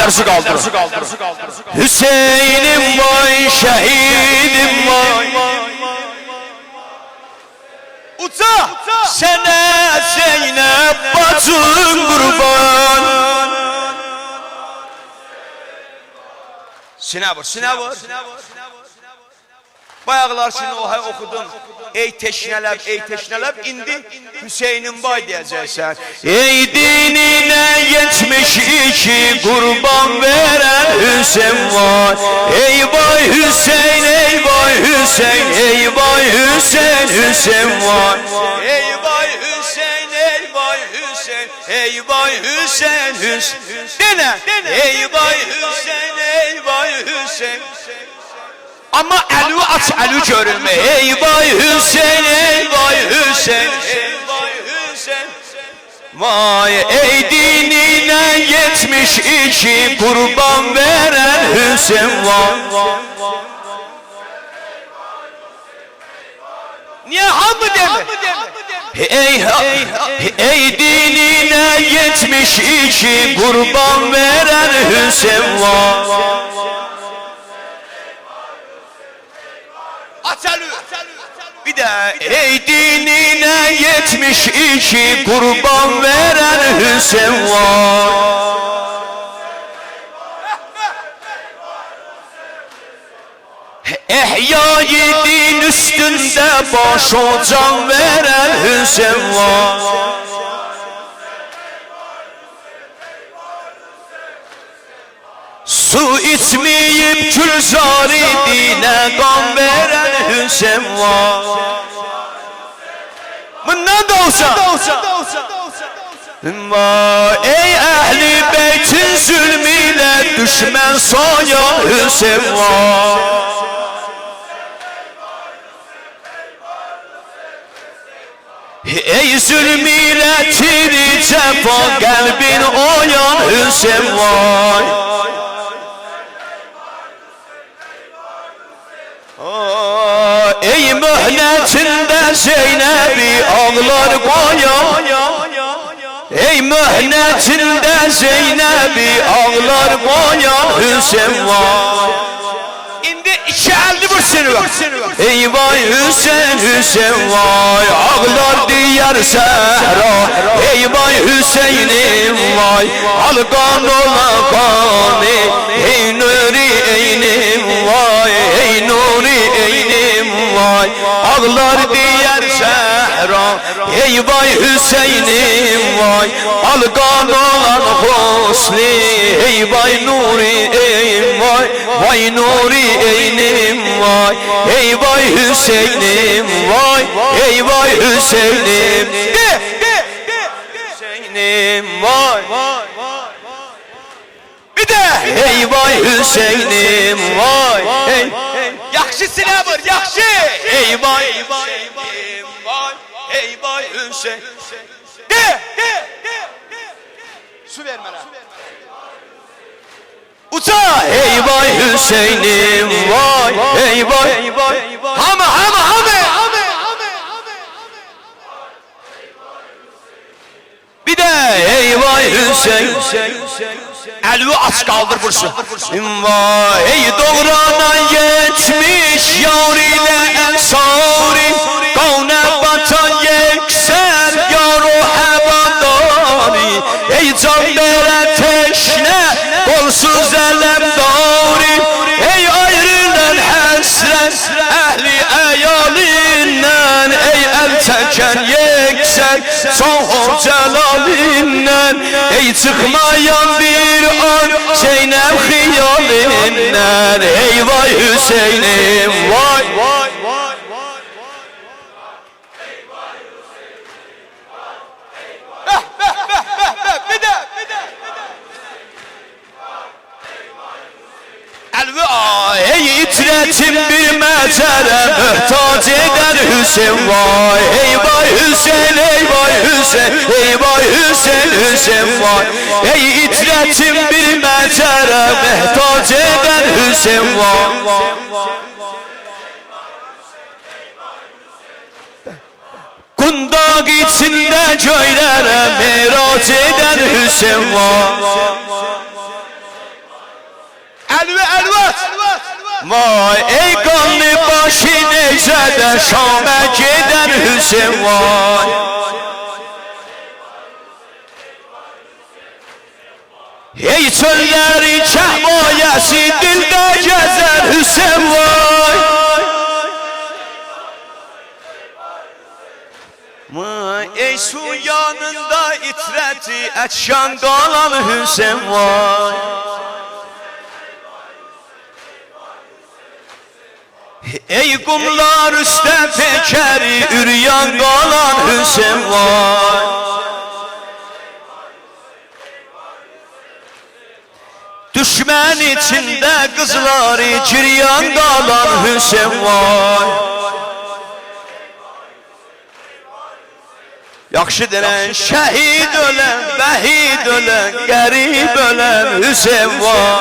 ellerinizi kaldırın. Hüseyin'im vay, şehidim vay. Uca sana Zeynep bacın kurban. Sinə vur, sinə vur. Bayaqlar şimdi o okudun. Ey teşnələb, indi Hüseynin bay diyeceksen. Ey dinine geçmiş iki kurban veren Hüseyin var. Ey bay Hüseyin, ey bay Hüseyin, ey bay Hüseyin, Hüseyin var. Ey bay Hüseyin, ey bay Hüseyin, ey bay Hüseyin, Hüseyin. Dene, ey bay Hüseyin, ey bay Hüseyin. Ama eli aç, eli görülme. Ey bay Hüseyin, ey bay Hüseyin, ey bay Hüseyin. Vay, ey dinine geçmiş iki kurban veren Hüseyin var. Niye hamı deme? Ey dinine geçmiş iki kurban veren Hüseyin var. Bir de ey dinine yetmiş iki kurban veren Hüseyin var. Ehyayı din üstünde baş o can veren Hüseyin var. Su içmeyip külzari dine kan veren Hüseyin var. Bundan da olsa. Ey ehli beytin zulmüyle düşman soyan Hüseyin var. Ey zulmüyle tiri cefa kalbin oyan Hüseyin var. Ey mühnetinde Zeynep'i ağlar koyan. Ey mühnetinde Zeynep'i ağlar koyan Hüseyin var. İndi iki elli vursun var. Ey vay Hüseyin, Hüseyin vay. Ağlar diyar Sehra. Ey vay Hüseyin'im vay. Alkan ola kani. Ey nuri eynim vay. Ey nuri eynim vay. Ağlar diyar Sehra. Ey vay Hüseyin'im vay. Alkan olan husni. Ey vay nuri eynim vay. Vay nuri eynim vay. Ey vay Hüseyin'im vay. Ey vay Hüseyin'im. Hüseyin'im vay. Bir de ey vay Hüseyin'im vay. Yakşı silah var, yakşı. Ey vay Hüseyin'im vay. Ey vay Hüseyin. Su ver bana. Uça ey vay Hüseyin'im vay. Ey vay. Hama. Bir de ey vay Hüseyin. Elvi aç kaldır vursun. Vay ey doğranan yetmiş yar ile ensari. Kavne batan yekser yar o hevadari. Ey can veren teşne kolsuz elemdari. Ey ayrılan hasret ehli eyalinden. Ey el çeken yekser son celalinden. Ey çıkmayan bir an Zeynep hiyalinden. Ey vay Hüseyin'im vay. Ey itretim bir mecere mühtaç eder Hüseyin vay. Ey vay Hüseyin, ey vay Hüseyin, ey vay Hüseyin, Hüseyin vay. Ey itretim bir mecere mühtaç eder Hüseyin vay. Kundak içinde göylere miraç eder Hüseyin vay. Vay ey kanlı başı necədə Şam'a gedən Hüseyin vay. Ey çölləri kəhmayəsi dildə gəzər Hüseyin vay. Vay ey su yanında itrəti ətşan qalan Hüseyin vay. Ey qumlar üstə pekəri üryan qalan Hüseyin vay. Düşmən içində qızları ciryan qalan Hüseyin vay. Yaxşı denən şəhid ölən, vəhid ölən, qərib ölən Hüseyin vay.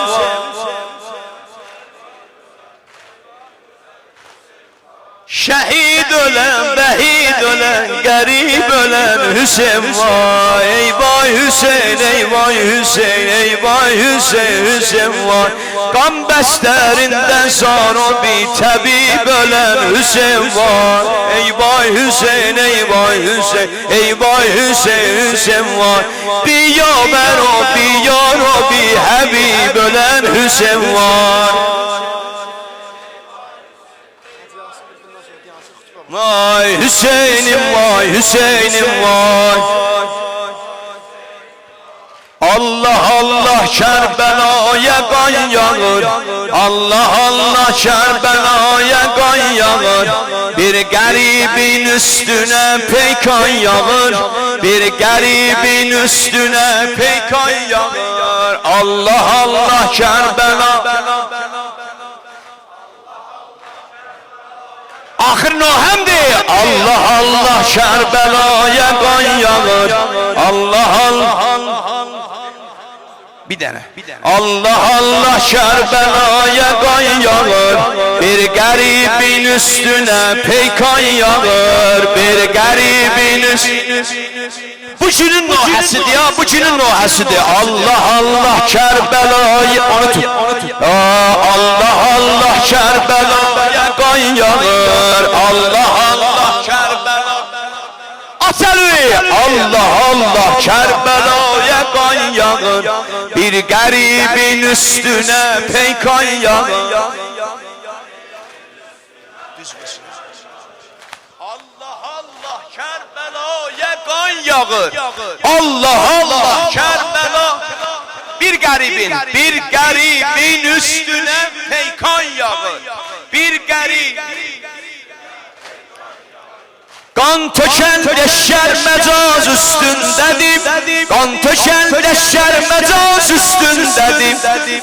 Şəhid ölən, vəhid ölən, qərib ölən Hüseyin vay. Ey vay Hüseyin, ey vay Hüseyin, ey vay Hüseyin, Hüseyin vay. Qan bəstərindən zarobi təbib ölən Hüseyin vay. Ey vay Hüseyin, ey vay Hüseyin, ey vay Hüseyin, Hüseyin vay. Biyamər o, biyar o, bi həbib ölən Hüseyin vay. Vay Hüseyin'im vay Hüseyin'im vay. Allah Allah Kerbela'ya kan yağır. Allah Allah Kerbela'ya kan yağır. Bir garibin üstüne peykan yağır. Bir garibin üstüne peykan yağır. Allah Allah Kerbela. Ahir nohemdi. Allah Allah Kerbela'ya kan yağır. Allah Allah. Bir dene. Allah Allah Kerbela'ya kan yağır. Bir garibin üstüne peykan yağır. Bir garibin üstüne. Bu günün nohəsidir ya, bu günün nohəsidir. Allah Allah Kerbela'ya onu tut. Allah Allah Kerbela'ya kan yağır. Allah Allah Kerbela. Aseli Allah Allah Kerbela'ya kan yağır. Bir garibin üstüne peykan yağır. Allah Allah Kerbela'ya kan yağır. Allah Allah Kerbela. Bir garibin üstüne peykan yağır. Bir garib. Kan töken leşer mecaz üstündedim. Kan töken leşer mecaz üstündedim.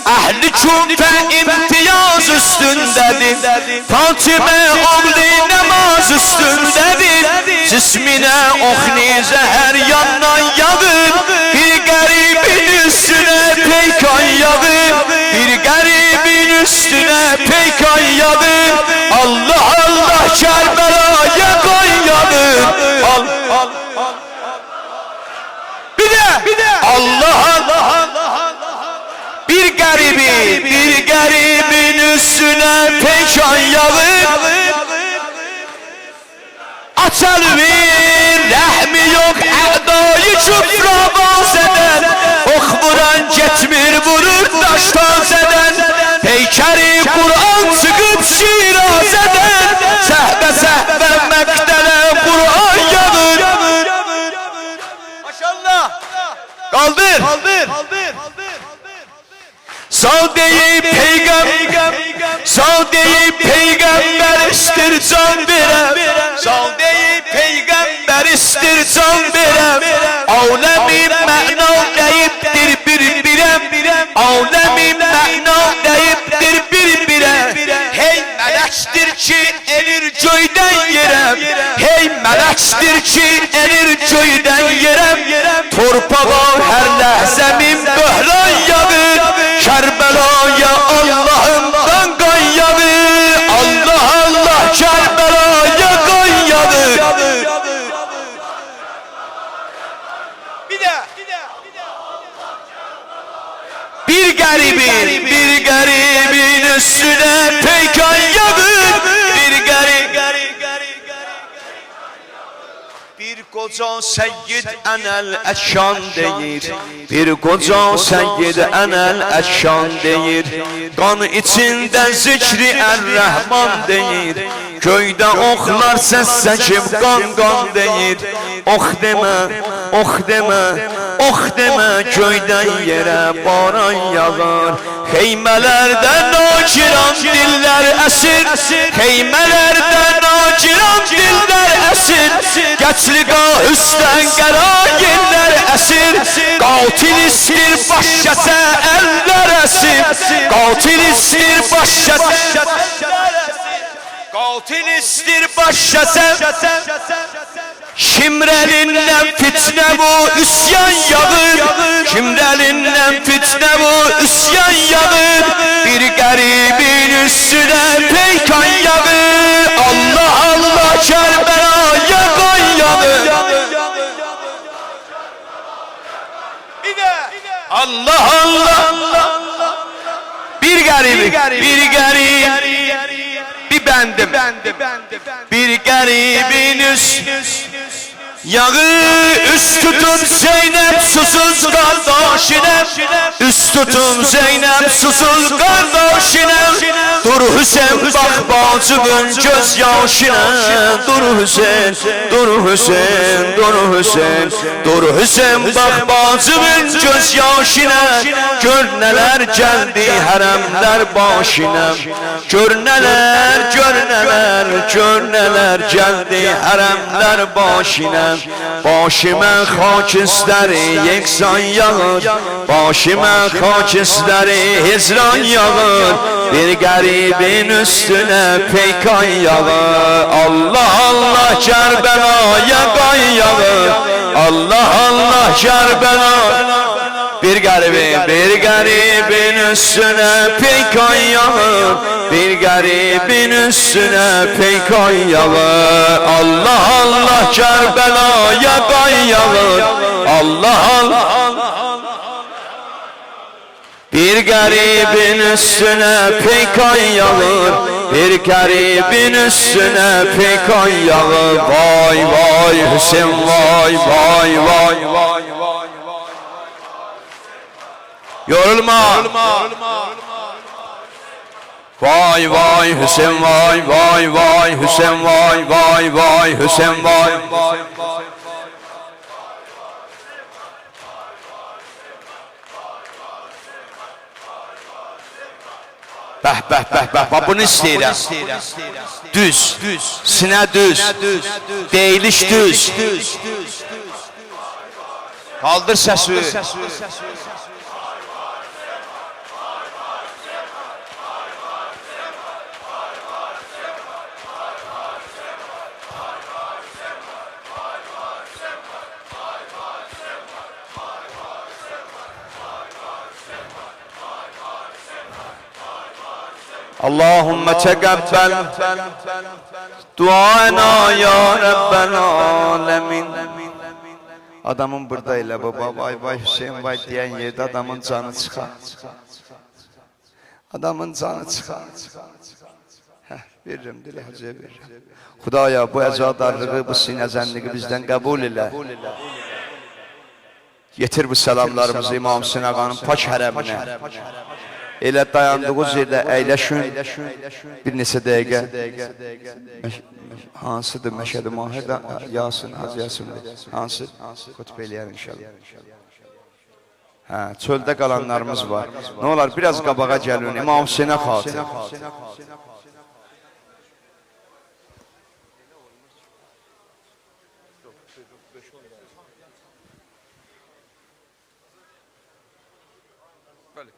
Ehli küfe imtiyaz üstündedim. Fatime oğlu namaz üstündedim. Cismine ohni zehir yandan yağır. Bir garibin üstüne peykan yağır. Bir garibin üstüne peykan yağır. Allah Allah Kerbela'ya kan yağır. Bir de Allah Allah. Bir garibin üstüne peykan yağır. Açalımın rəhmi yok ədayı küfra baz eden. Ok vuran getmir vurur daştan zeden. Peykeri Kur'an çıkıp şiraz eden. Səhbə məktələ Kur'an yağır. Maşallah. Kaldır. Sağ deyip peygamber istir can verem. Sağ deyip peygamber istir can verem. Alemin məna deyiptir bir-birem. Alemin məna deyiptir bir-birem. Hey mələkdir ki elir göydən yerəm. Hey mələkdir ki elir göydən yerəm. Torpağa hər ləhzəmin böhran yağır. Kerbela'ya Allah'ımdan kan yağır. Allah Allah Kerbela'ya kan yağır. Bir garibin üstüne peykan yağır. Bir garip bir koca seyyid enel eşşan deyir. Bir koca seyyid enel eşşan deyir. Kan içinde zikri er-Rahman deyir. Köyde oklar ses seçip kan deyir. Oh deme, oh deme, oh deme, köyden yere baran yağar. Heymelerden naciran diller esir. Heymelerden naciran diller esir. Geçliga üstten gerayinler esir. Katil istir başşese eller esir. Katil istir başşese. Katil istir başşese. Şimrelinden fitne bu üsyan yağır. Şimrelinden fitne bu üsyan yağır. Bir garibin üstüne peykan yağır. Allah Allah Kerbela'ya kan yağır. Allah Allah. Bir garip bir bendim. Bir garibin yağı üst tutun Zeynep susuz kardeşine. Üst tutun Zeynep susuz kardeşine. Dur Hüseyin bak bacımın göz yaşına. Dur Hüseyin, dur Hüseyin, dur Hüseyin. Dur Hüseyin bak bacımın göz yaşına. Gör neler geldi haremler başına. Gör neler, gör neler, gör neler geldi haremler başına. Başıma xakistəri yeksan yağır. Başıma xakistəri hicran yağır. Bir garibin üstüne peykan yağır. Allah Allah Kerbela'ya kan yağır. Allah Allah Kerbela. Bir garibin üstüne peykan yağır. Bir garibin üstüne peykan yağır. Allah Allah Kerbela'ya kan yağır. Allah Allah. Bir garibin üstüne peykan yağır. Bir garibin üstüne peykan yağır. Vay vay Hüseyin vay vay vay vay. Yorulma. Vay vay Hüseyin vay vay vay Hüseyin vay vay vay Hüseyin vay. Beh bunu istəyirəm. Düz, sinə düz, deyiliş düz. Kaldır səsi. Allahümme tegabbel duana ya Rabbel alemin. Adamın burada ile baba vay vay Hüseyin vay diyen yerde adamın canı çıkar. Adamın canı çıkar. Veririm dile hacıya veririm. Xudaya bu əcadarlığı, bu sinəzənliği bizden kabul ile. Getir bu selamlarımızı İmam Hüseyin Ağanın pak hərəminə. Elə dayandığınız yerdə əyləşün. Bir neçə dəqiqə. Hansıdır Məşəd-i Mahir Yasin, Hacı Yasindir. Hansı? Kutub eləyər inşallah. Çöldə qalanlarımız var. Ne olar biraz qabağa gəlin. İmam Hüseynə xatır. Bəli.